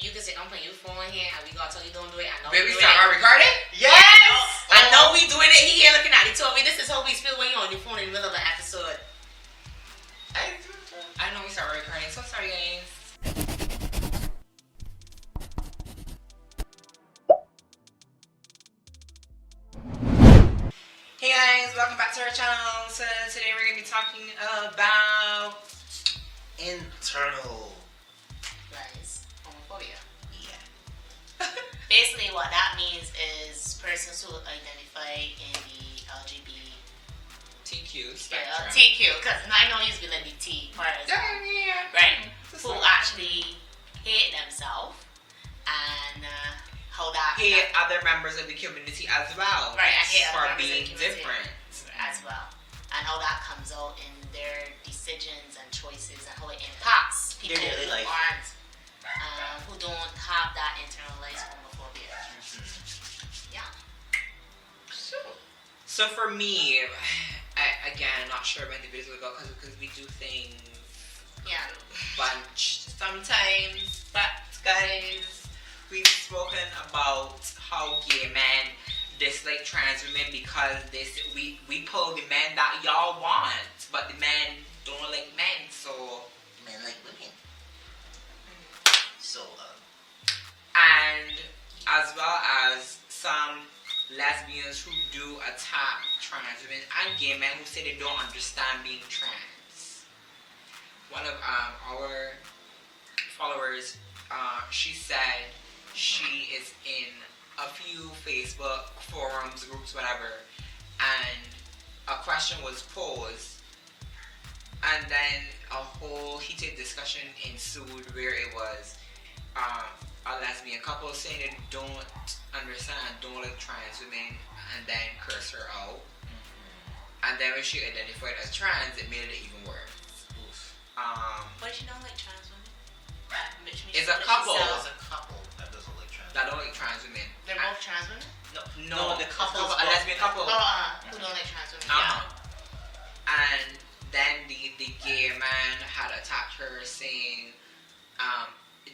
You can say, I'm putting your phone here, and we gonna tell you don't do it. I know. Baby, start recording? Yes! I know we doing it. He here looking at it. He told me this is how we feel when you're on your phone in the middle of an episode. I know we start recording. So sorry, guys. Hey guys, welcome back to our channel. So today we're gonna be talking about Internalized homophobia. Yeah. Basically, what that means is persons who identify in the TQ spectrum. TQ, because I know you be like the T part, right? Who actually hate themselves and how that hate other members of the community as well, right? I hate for other being members of the community different as well, and how that comes out in their decisions and choices and how it impacts people who aren't, who don't have that internalized homophobia. Yeah. So for me, again, not sure when the videos will go because we do things bunch sometimes, but guys, we've spoken about how gay men dislike trans women because we pull the men that y'all want, but the men don't like men, so men like women. So and as well as some lesbians who do attack trans women and gay men who say they don't understand being trans. One of our followers, she said she is in a few Facebook forums, groups, whatever, and a question was posed, and then a whole heated discussion ensued where it was a lesbian couple saying they don't understand, don't like trans women, and then curse her out. And then when she identified as trans, it made it even worse. What if she don't like trans women? It's a couple. there's a couple that doesn't like trans. That don't like trans women. They're both trans women? No, the couple, a lesbian couple. Who don't like trans women? And then the gay man had attacked her saying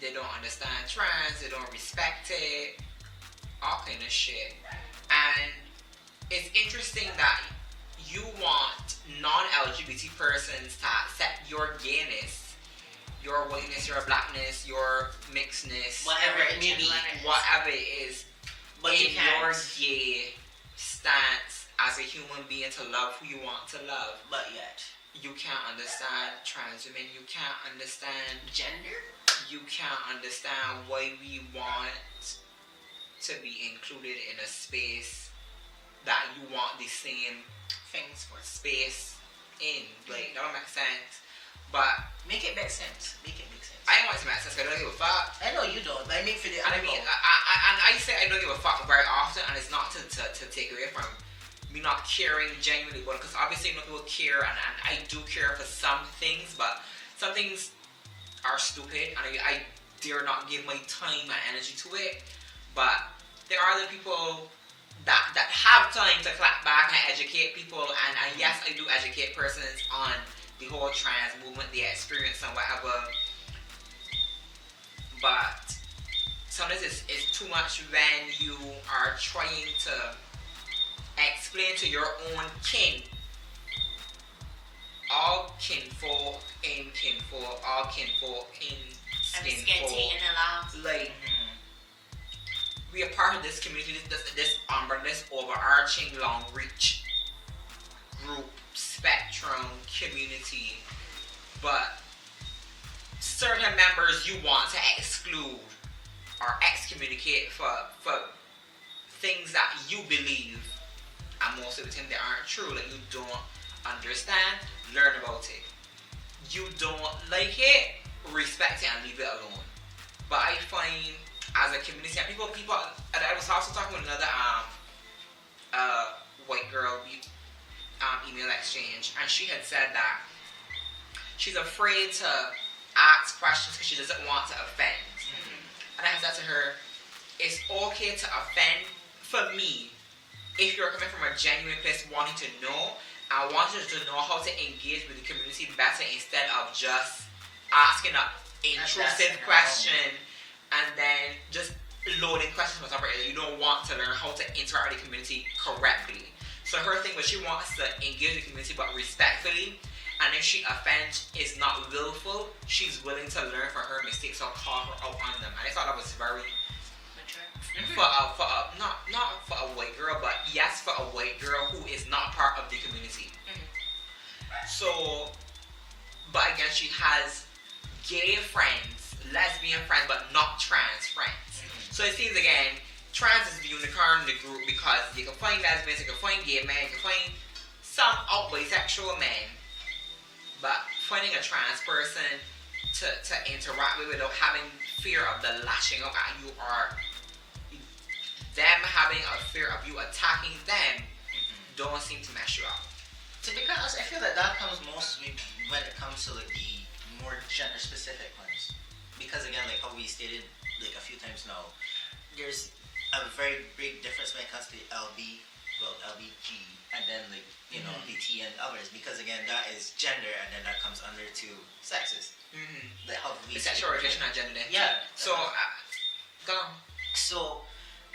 they don't understand trans, they don't respect it, all kind of shit. And it's interesting that you want non-LGBT persons to accept your gayness, your whiteness, your blackness, your mixedness, whatever it is, but in your gay stance as a human being to love who you want to love. But yet You can't understand trans women, you can't understand gender. You can't understand why we want to be included in a space that you want the same things for space in. Like, that don't make sense. But Make it make sense. Make it make sense. I don't want it to make sense because I don't give a fuck. I know you don't. But I mean for the And I say I don't give a fuck very often, and it's not to take away from me not caring genuinely, but because obviously people care, and I do care for some things, but some things are stupid, and I dare not give my time and energy to it. But there are the people that have time to clap back and educate people, and yes, I do educate persons on the whole trans movement, the experience and whatever. But sometimes it's too much when you are trying to explain to your own kin, all kinfolk in kinfolk, all kinfolk in skinfolk. Like, we are part of this community, this umbrella, this overarching long reach group, spectrum, community, but certain members you want to exclude or excommunicate for things that you believe, and most of the time they aren't true. Like, you don't understand, learn about it. You don't like it, respect it and leave it alone. But I find as a community, and people, and I was also talking with another white girl email exchange, and she had said that she's afraid to ask questions because she doesn't want to offend. And I said to her, it's okay to offend for me if you're coming from a genuine place wanting to know and wanting to know how to engage with the community better instead of just asking an intrusive question and then just loading questions from top of it. You don't want to learn how to interact with the community correctly. So her thing was she wants to engage the community but respectfully, and if she offends is not willful, she's willing to learn from her mistakes or call her out on them. And I thought that was very Mature. not for a white girl, but yes, for a white girl who is not part of the community. So, but again, she has gay friends, lesbian friends, but not trans friends. So it seems again, trans is the unicorn in the group because you can find lesbians, you can find gay men, you can find some out bisexual men, but finding a trans person to interact with without having fear of the lashing out at you or them having a fear of you attacking them don't seem to mess you up. To be honest, I feel that comes mostly when it comes to like the more gender specific ones, because again, like how we stated like a few times now, there's a very big difference when it comes to the LBG, and then like you know the T and others, because again that is gender, and then that comes under to sexes. Like how we the sexual orientation and gender. Yeah. So go on. So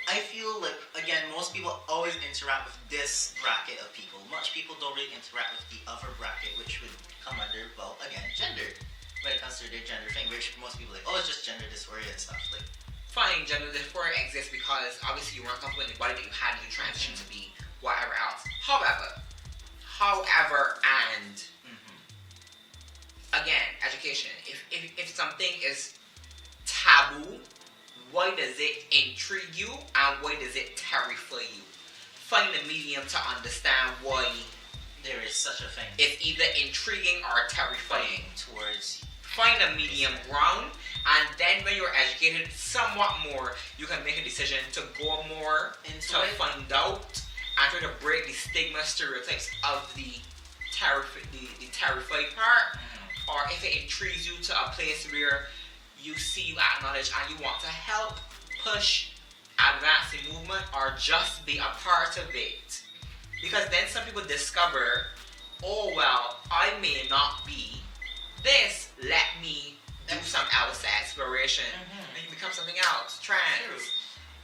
I feel like again most people always interact with this bracket of people. Much people don't really interact with the other bracket, which would come under again gender. When it comes to their gender thing, which most people like, oh, it's just gender dysphoria and stuff like. Fine, gender dysphoria exists because obviously you weren't comfortable in the body that you had to transition to be whatever else. However, and again, education. If something is taboo, why does it intrigue you and why does it terrify you? Find the medium to understand why there is such a thing. It's either intriguing or terrifying. Towards find a medium ground, and then when you're educated somewhat more, you can make a decision to go more into find out and try to break the stigma stereotypes of the terrified part, or if it intrigues you to a place where you see, you acknowledge, and you want to help push advance the movement or just be a part of it. Because then some people discover, oh well, I may not be this, let me do some else exploration, and you become something else, trans.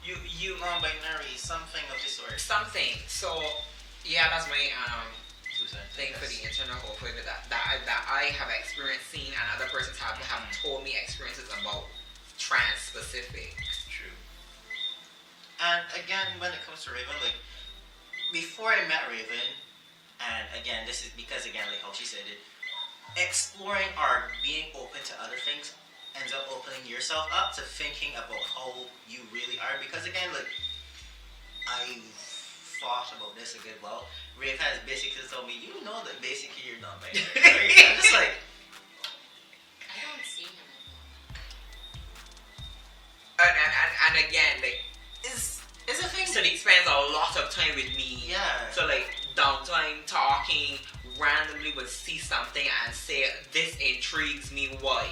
You non-binary, something of this sort. Something. So yeah, that's my thing for the internal homophobia that I have experienced, seen, and other persons have told me experiences about trans specific. True. And again, when it comes to Raven, like before I met Raven, and again, this is because again, like how she said it, exploring or being open to other things ends up opening yourself up to thinking about how you really are. Because again, like I thought about this a good while. Raven has basically told me, you know that basically you're not binary. I'm just like, I don't see him and again, like is a thing. so he spends a lot of time with me. Yeah. So like downtime talking, randomly would see something and say, this intrigues me, why?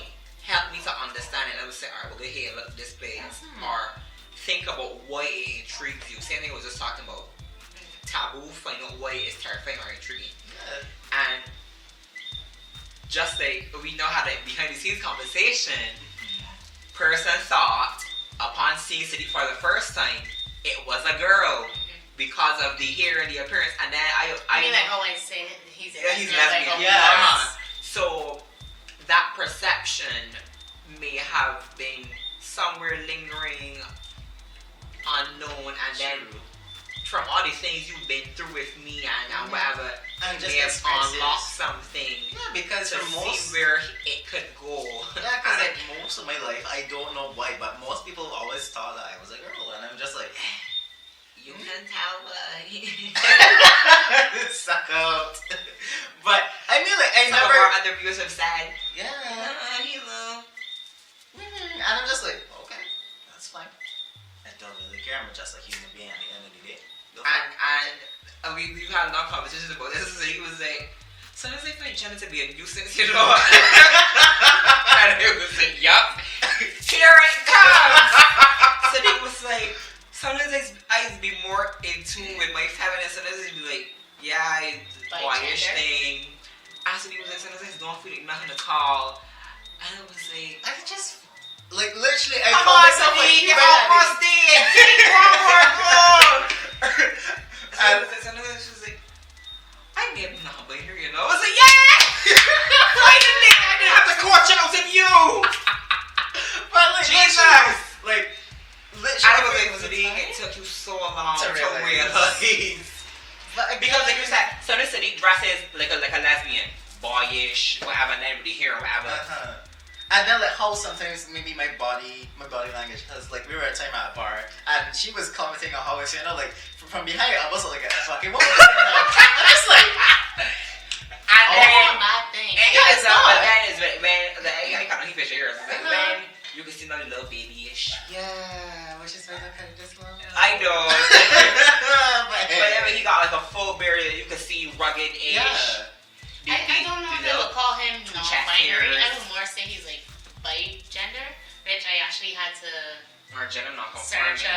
Help me to understand it. I would say, alright, we'll go here, look this place. Or think about why it intrigues you. Same thing I was just talking about. Taboo, find out why it's terrifying or intriguing. Yeah. And just like we know how the behind the scenes conversation, person thought upon seeing City for the first time, it was a girl because of the hair and the appearance, and then I mean, like, oh, I say he's lesbian. Like, yes. So that perception may have been somewhere lingering, unknown, and then from all the things you've been through with me and whatever, and you just may have unlocked something. Yeah, because to for most, see where it could go. yeah, because like most of my life, I don't know why, but most people always thought that I was a girl, and I'm just like, you can tell why. suck out. But I mean, like I Some never. of our other viewers have said, Yeah. Hello. And I'm just like, okay, that's fine. I don't really care. I'm just a human being at the end of the day. And we've had long conversations about this. So he was like, sometimes I find gender to be a nuisance, you know? And he was like, yup, here it comes. So he was like, sometimes I be more in tune with my feminine, sometimes I'd be like, yeah, boyish thing. And so he was like, sometimes I don't feel like nothing to call. And I was like, I just, like, literally literally, I Come call on, myself like Sadiq, you you're almost there. Take one more goal. And she was like, I may be non-binary, you know? I was like, yeah! Finally, I didn't have to coach out of you. But like, Jesus! like, literally, I was like, Sadiq, it took you so long to realize. But again, Because like you said, so this Sadiq dresses like a lesbian, boyish, whatever, and everybody here, whatever. And then like how sometimes maybe my body language has like we were at a time at a bar and she was commenting on how I was like from behind I was like a fucking woman. I'm just like and then bad thing. it's not. But then is when I can't keep picture here. When you can see my little babyish. Yeah, which is why they're kind of this long. I know. But then he got like a full beard that you can see rugged-ish. Yeah. I don't know if I would call him non-binary. I would more say he's like bi-gender, which I actually had to search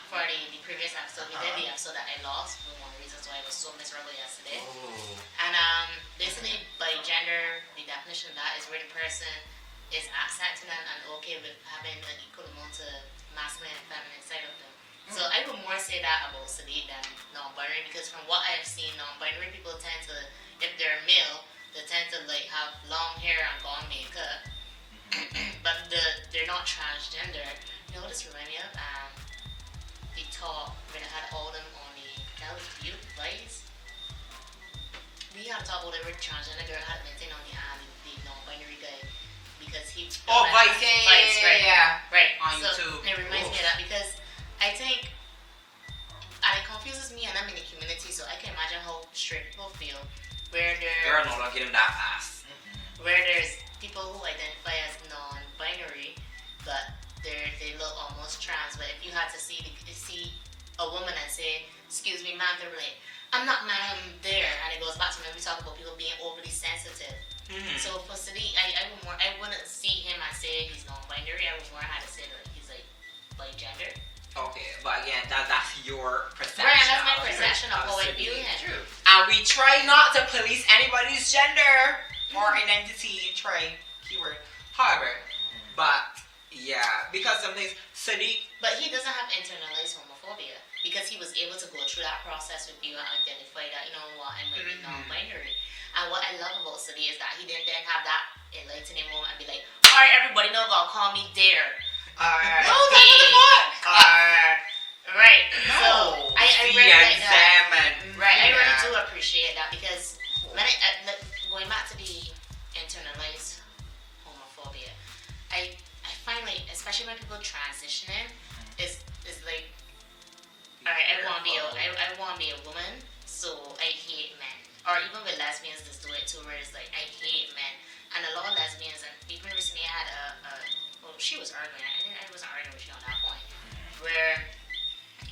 for the previous episode. We did the episode that I lost for one of the reasons why I was so miserable yesterday. And basically bi-gender, the definition of that is where the person is accepting and okay with having an equal amount of masculine and feminine side of them. So I would more say that about Sadiq than non-binary because from what I've seen, non-binary people tend to, if they're male, they tend to like have long hair and gone makeup, but they're not transgender. You know what this remind me of? The talk when I had all them on that was Butte Vice. We had a talk about every transgender girl had maintained on the non-binary guy because he. Vice, yeah. Right. On so YouTube. it reminds me of that because I think, and it confuses me, and I'm in the community, so I can imagine how straight people feel, where Girl, no, don't get him that fast. where there's people who identify as non-binary, but they look almost trans. But if you had to see a woman and say, "Excuse me, ma'am," they're like, "I'm not ma'am, I'm there," and it goes back to when we talk about people being overly sensitive. So for Sadiq, I wouldn't see him and say he's non-binary. I would more have to say that he's like bi-gender. Okay, but again, that's your perception. Right, that's my perception of how I view him. True. And we try not to police anybody's gender or identity. Try keyword. However, but yeah, because sometimes Sadiq. But he doesn't have internalized homophobia because he was able to go through that process with you and identify that, you know what, I might be non-binary. And what I love about Sadiq is that he didn't then have that enlightening moment and be like, alright, everybody know gonna call me Dare. Right. No. So I really like that. Right, I really Yeah. do appreciate that because when going back to the internalized homophobia, I find like, especially when people transitioning, is like, alright, I want to be a woman, so I hate men. Or even with lesbians, just do it too, where it's like I hate men. And a lot of lesbians, and even recently I had she was arguing. I wasn't arguing with you on that point. Where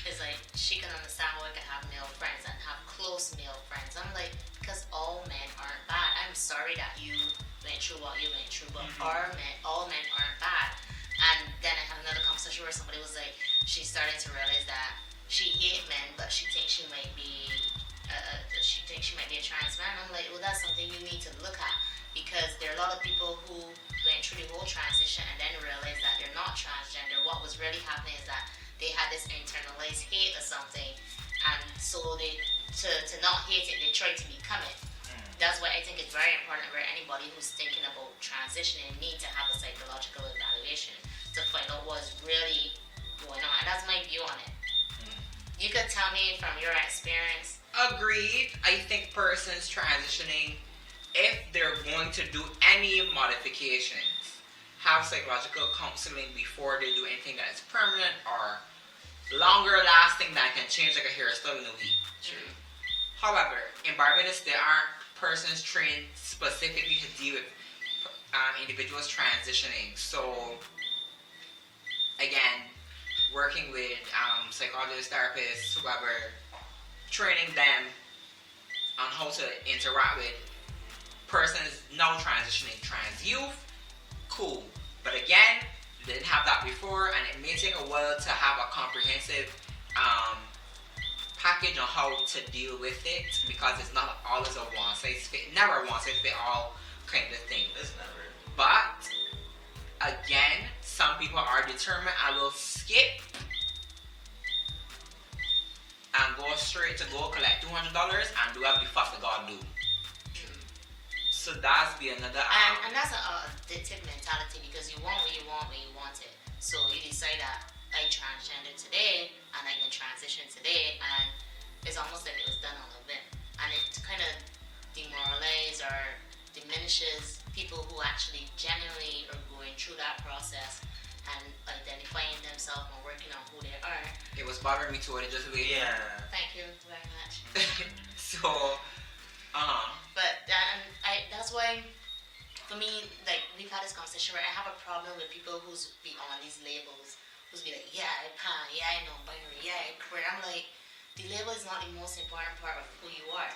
it's like she can understand how I can have male friends and have close male friends. I'm like, because all men aren't bad. I'm sorry that you went through what you went through, but all men aren't bad. And then I had another conversation where somebody was like, she's starting to realize that she hates men, but she thinks she might be a trans man. I'm like, well, that's something you need to look at. Because there are a lot of people who went through the whole transition and then realized that they're not transgender. What was really happening is that they had this internalized hate or something, and so to not hate it, they tried to become it. That's why I think it's very important for anybody who's thinking about transitioning need to have a psychological evaluation to find out what's really going on. And that's my view on it. You could tell me from your experience. Agreed. I think persons transitioning, if they're going to do any modifications, have psychological counseling before they do anything that is permanent or longer lasting that can change like a hairstyle in a week. However, in Barbados, there aren't persons trained specifically to deal with individuals transitioning. So, again, working with psychologists, therapists, whoever, training them on how to interact with persons now transitioning, trans youth, cool. But again, they didn't have that before, and it may take a while to have a comprehensive package on how to deal with it, because it's not always a one size fit, never a one size fit all kind of thing. It's never. But again, some people are determined, I will skip and go straight to go collect $200 and do what the fuck the God do. So that's be another. And that's an addictive mentality because you want what you want when you want it. So you decide that I transgender today and I can transition today, and it's almost like it was done on a whim, and it kind of demoralizes or diminishes people who actually genuinely are going through that process and identifying themselves and working on who they are. It was bothering me too. I just wait. Yeah. Thank you very much. So, But that's why, for me, like, we've had this conversation where I have a problem with people who's be on these labels, who's be like, yeah, I pan, yeah, I know binary, yeah, I queer. I'm like, the label is not the most important part of who you are.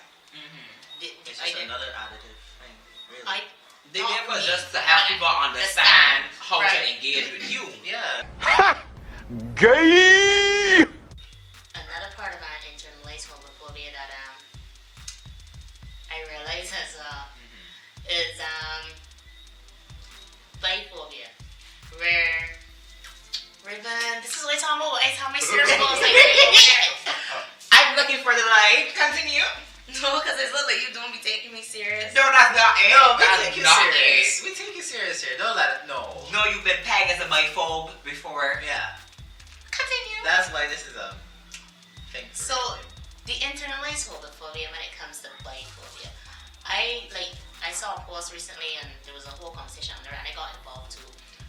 It's just another additive thing, really. The label is just to help people understand how to engage with you. Yeah. Gay! Another part of my internalized homophobia that I realize is biphobia, where Ribbon, this is what I'm talking about. I tell my serious goals like I'm looking for the light. Continue. no, because it looks like you don't be taking me serious. No, that's not it. No, we That's take you not serious. it. We take you serious here. Don't let it. No. No, you've been pegged as a biphobe before. Yeah. Continue. That's why this is a thing. So, the internalized homophobia when it comes to biphobia. I saw a post recently and there was a whole conversation on there and I got involved too,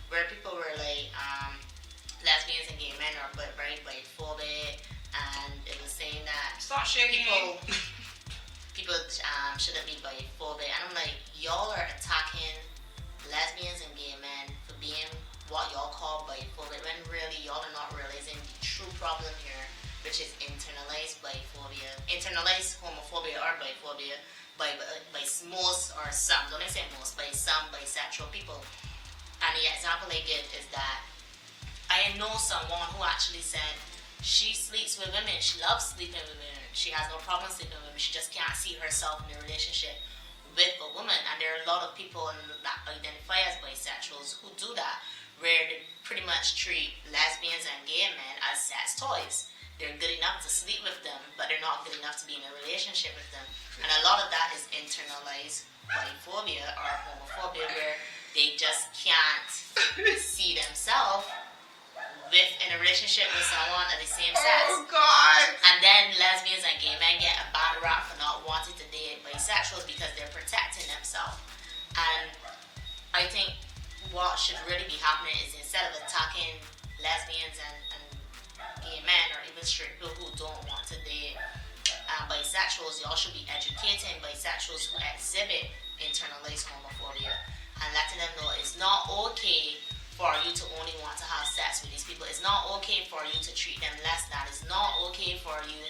where people were like, lesbians and gay men are very biphobic, and it was saying that Stop shaking. people shouldn't be biphobic, and I'm like, y'all are attacking lesbians and gay men for being what y'all call biphobic, when really y'all are not realizing the true problem here, which is internalized biphobia, internalized homophobia or biphobia by most or some, don't I say most, by some bisexual people. And the example I give is that I know someone who actually said she sleeps with women, she loves sleeping with women, she has no problem sleeping with women, she just can't see herself in a relationship with a woman. And there are a lot of people that identify as bisexuals who do that, where they pretty much treat lesbians and gay men as sex toys. They're good enough to sleep with them, but they're not good enough to be in a relationship with them. And a lot of that is internalized biphobia or homophobia, where they just can't see themselves in a relationship with someone of the same sex. Oh God. And then lesbians and gay men get a bad rap for not wanting to date bisexuals because they're protecting themselves. And I think what should really be happening is, instead of attacking lesbians and gay men or even straight people who don't want to date bisexuals, y'all should be educating bisexuals who exhibit internalized homophobia and letting them know it's not okay for you to only want to have sex with these people. It's not okay for you to treat them less than. It's not okay for you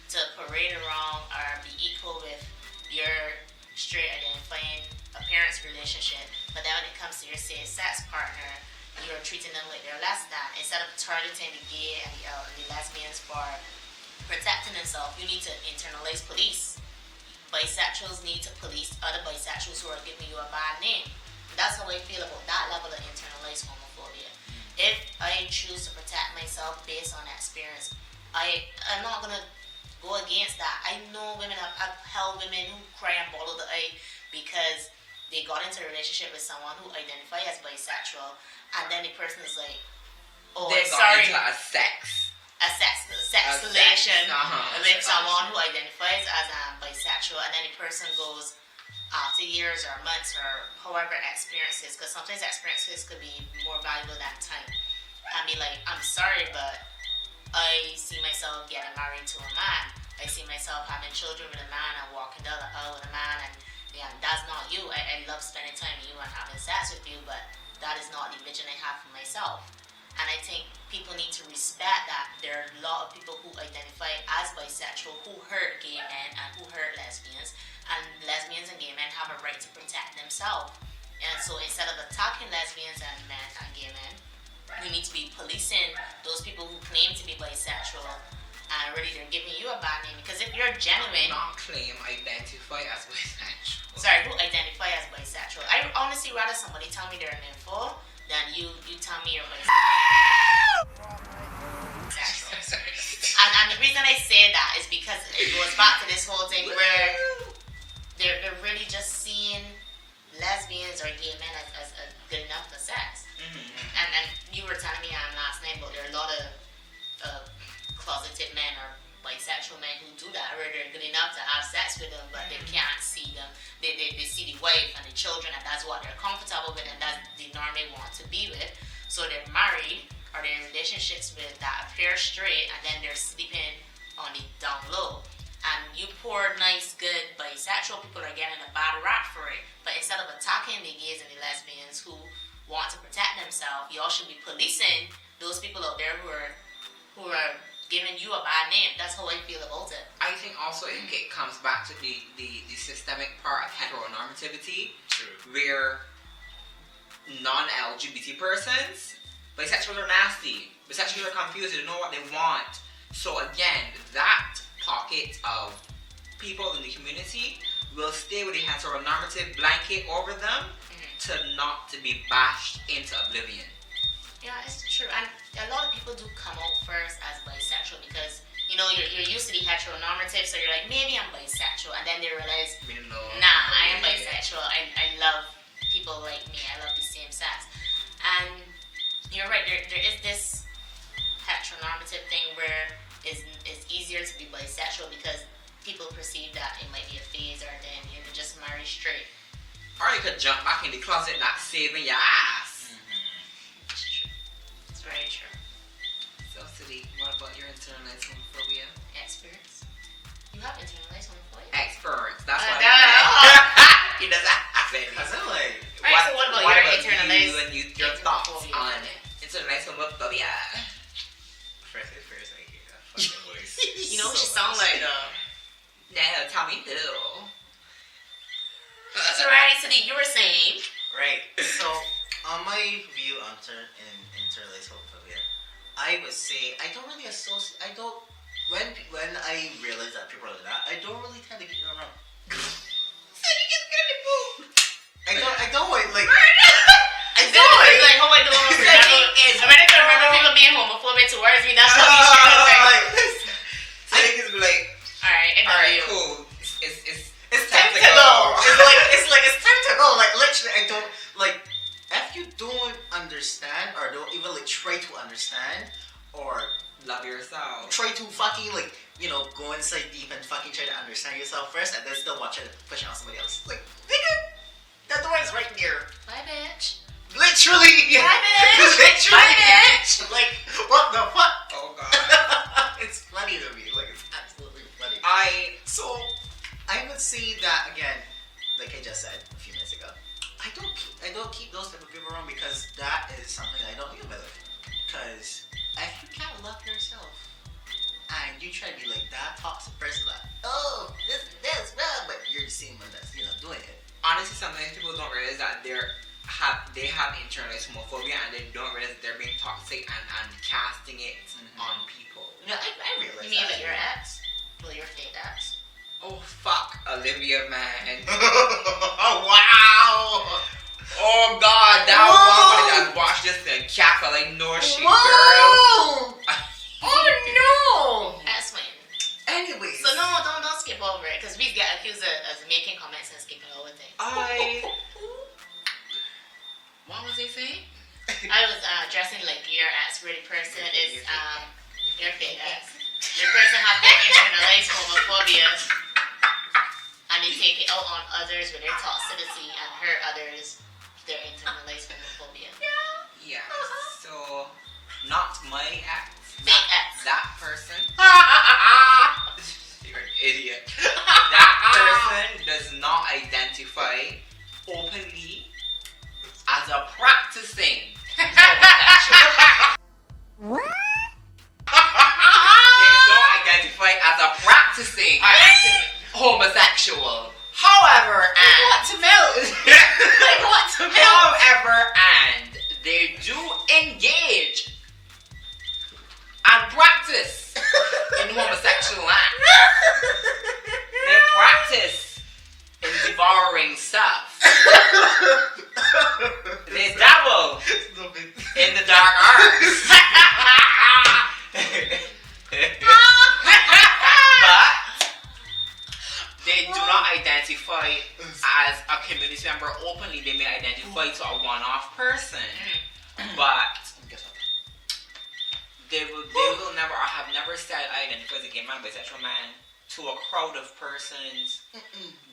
to parade around or be equal with your straight identifying appearance relationship, but then when it comes to your same-sex partner, you're treating them like they're less than. Instead of targeting the gay and the lesbians for protecting themselves, you need to internalize police. Bisexuals need to police other bisexuals who are giving you a bad name. That's how I feel about that level of internalized homophobia. If I choose to protect myself based on experience, I'm not gonna go against that. I know women, I've held women who cry and ball of the eye because they got into a relationship with someone who identifies as bisexual, and then the person is like, oh, They got into a sex relation with sex someone who identifies as bisexual, and then the person goes after years or months or however experiences, because sometimes experiences could be more valuable than time, and be like, I'm sorry, but I see myself getting married to a man. I see myself having children with a man and walking down the aisle with a man, and yeah, that's not you. I love spending time with you and having sex with you, but that is not the vision I have for myself. And I think people need to respect that there are a lot of people who identify as bisexual who hurt gay men and who hurt lesbians, and lesbians and gay men have a right to protect themselves. And so instead of attacking lesbians and men and gay men, you need to be policing those people who claim to be bisexual, and really they're giving you a bad name. Because if you're genuine, not claim, identify as bisexual. Sorry, who identify as bisexual. I honestly rather somebody tell me they're an info then you tell me you're bisexual. And the reason I say that is because it goes back to this whole thing where they're really just seeing lesbians or gay men as good enough for sex. And you were telling me last night about there are a lot of closeted men or bisexual men who do that, where they're good enough to have sex with them, but they can't see them. They see the wife and the children, and that's what they're comfortable with, and that's the norm they want to be with. So they're married or they're in relationships with that appear straight, and then they're sleeping on the down low. And you poor, nice, good bisexual people are getting a bad rap for it. But instead of attacking the gays and the lesbians who want to protect themselves, y'all should be policing those people out there who are giving you a bad name. That's how I feel about it. I think also it comes back to the systemic part of heteronormativity. True. Where non-LGBT persons, bisexuals are nasty. Bisexuals are confused. They don't know what they want. So again, that pocket of people in the community will stay with the heteronormative blanket over them to not to be bashed into oblivion. Yeah, it's true. And a lot of people do come out first as bisexual because, you know, you're used to the heteronormative, so you're like, maybe I'm bisexual. And then they realize, nah, I am bisexual. I love people like me. I love the same sex. And you're right, there is this heteronormative thing where it's easier to be bisexual because people perceive that it might be a phase or then you can just marry straight. Or you could jump back in the closet not saving your ass. It's true. It's very true. So, Sadiq, what about your internalized homophobia? Experience. You have internalized homophobia? Experience. That's what I meant. He doesn't have it. Because I'm like, Alright, so what about your internalized? Your thoughts on internalized homophobia? First, I hear that fucking voice. You know what she sounds like though? Yeah, tell me who. So right, Sadiq, you were saying. Right. So, on my view on internalized homophobia, I would say I don't really associate. I don't. When I realize that people are like that, I don't really tend to get around. Sadiq is good at food. I don't like. I don't like how I do homophobic. I'm ready to remember people being homophobic towards me. That's what he's trying to say. Sadiq is like, Alright, cool. It's time to go. It's time to go. Like literally, I don't like. If you don't understand or don't even like try to understand or love yourself, try to fucking like go inside deep and fucking try to understand yourself first, and then still watch it push it on somebody else. Like nigga, that door is right there. Bye, bitch. Literally. Bye, bitch. Literally. Bye, bitch. Like what the fuck? oh god. It's funny to me. Like it's absolutely funny. So I would say that again, like I just said a few minutes ago. I don't keep those type of people around because that is something I don't deal with. Because if you can't love yourself and you try to be like that toxic person, like this, but you're the same one that's doing it. honestly, sometimes people don't realize that they have internalized homophobia and they don't realize that they're being toxic and casting it on people. No, I realize. You mean that your ex? Well, your fake ex. Oh fuck, Olivia, man. Oh wow. Oh god, that woman that watched this and cackle like no shit, girl. Oh no. That's when. Anyways. So no, don't skip over it because we get accused of making comments and skipping over things. What was they saying? I was dressing like your ex really person is your fake ex. The person have their internalized homophobia and they take it out on others with their toxicity and hurt others their internalized homophobia. Yeah. So not my ex. Fake ex. That person. You're an idiot. That person does not identify openly as a practicing homosexual. What? They don't identify as a practicing homosexual. However, and they do engage and practice in homosexual acts. They practice in devouring stuff. They dabble community member openly, they may identify to a one-off person, but they will never, or have never said I identify as a gay man, bisexual man to a crowd of persons.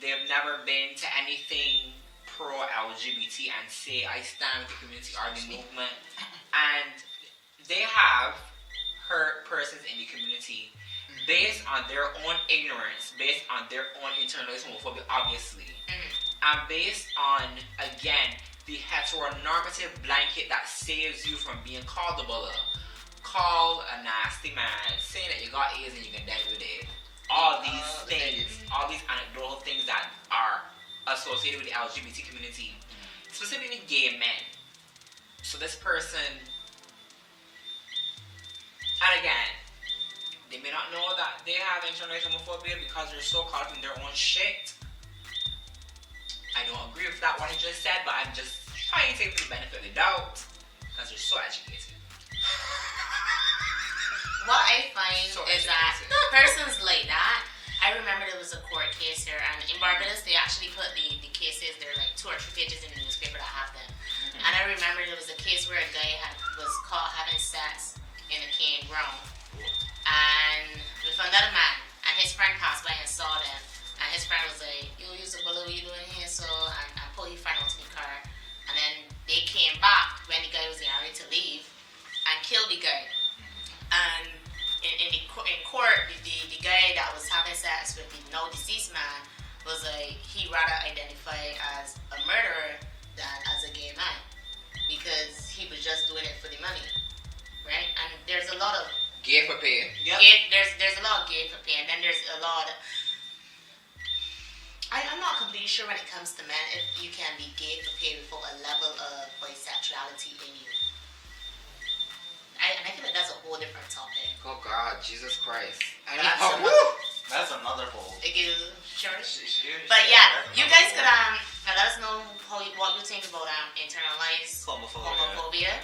They've never been to anything pro-LGBT and say I stand with the community or the movement, and they have hurt persons in the community based on their own ignorance, based on their own internalized homophobia, obviously, and based on, again, the heteronormative blanket that saves you from being called a bully, called a nasty man, saying that you got AIDS and you can die with it. All these things, all these anecdotal things that are associated with the LGBT community, specifically gay men. So this person, and again, they may not know that they have internalized homophobia because they're so caught up in their own shit. I don't agree with that what I just said, but I'm just trying to take the benefit of the doubt because they're so educated. What I find is that persons like that, I remember there was a court case here, and in Barbados they actually put the cases, they're like 2 or 3 pages in the newspaper that have them. And I remember there was a case where a guy was caught having sex in a cane ground. And we found out a man, and his friend passed by and saw them, and his friend was like, yo, you a bully, what you doing here? So, and pulled his friend onto the car, and then they came back when the guy was getting ready to leave, and killed the guy. And in court, the guy that was having sex with the now deceased man was like, he rather identify as a murderer than as a gay man, because he was just doing it for the money, right? And there's a lot of gay for pay. Yep. There's a lot of gay for pay, and then there's a lot of, I'm not completely sure when it comes to men if you can be gay for pay without a level of bisexuality in you. And I feel like that's a whole different topic. Oh God, Jesus Christ. That's another whole. Sure. But yeah, you guys could let us know what you think about internalized homophobia.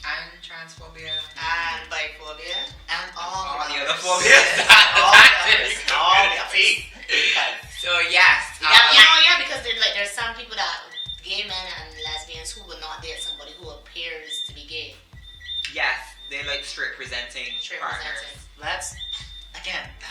And transphobia. And biphobia. And all the other phobias. all the others. So yes. Because there's some people that, gay men and lesbians, who will not date somebody who appears to be gay. Yes, they like straight presenting partners. That's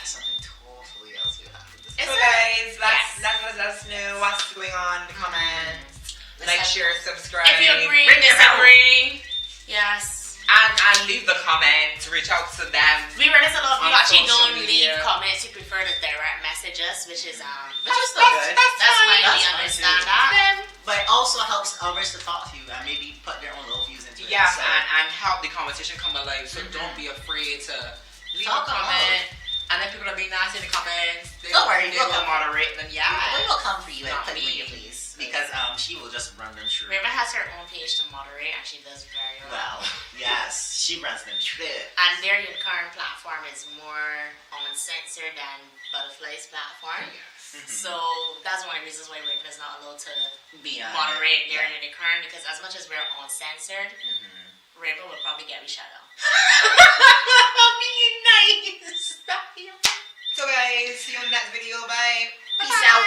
something totally else we have to discuss. So guys, let us know what's going on in the comments. Like, share, subscribe. If you agree, disagree. Yes. And leave the comments. Reach out to them. We realize a lot of you actually don't leave comments. You prefer to direct message us, which is still good. That's fine. We understand that. But it also helps others to talk to you and maybe put their own little views into it. Yeah, and help the conversation come alive. So don't be afraid to leave a comment. And then people are being nasty in the comments. Don't worry, they will moderate them. Yeah, we will come for you and put me, please, because she will just run them through. Raven has her own page to moderate, and she does very well. Yes, she runs them through. And their current platform is more uncensored than Butterfly's platform. Yes. So that's one of the reasons why Raven is not allowed to moderate their current, because as much as we're uncensored, Raven will probably get me shut out. Being nice. So guys, see you in the next video. Bye. Peace out.